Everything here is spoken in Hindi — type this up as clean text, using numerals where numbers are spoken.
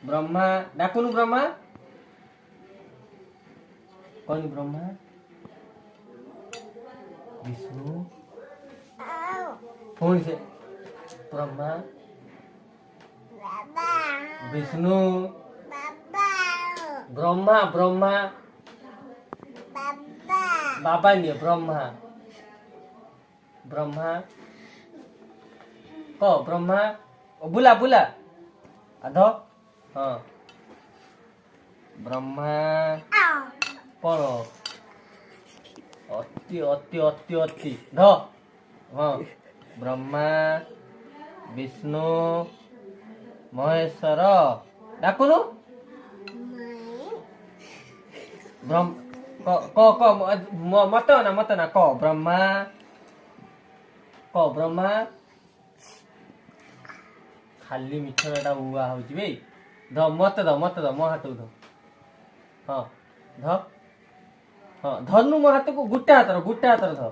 ब्रह्मा डाकुनु ब्रह्मा कौन ब्रह्मा विष्णु कौन से ब्रह्मा विष्णु ब्रह्मा ब्रह्मा बाबा नहीं ब्रह्मा ब्रह्मा क ब्रह्मा बुला बुला अधो हाँ ब्रह्मा कौन अति अति अति अति ध हाँ ब्रह्मा विष्णु महेश्वर डाकुनु ब्रह्म मत ना क ब्रह्मा खाली मिठड़ा उआ हो ध मत द मो हाथ ध हाँ ध हाँ धनु मो हाथ को गुट्टा हाथ ध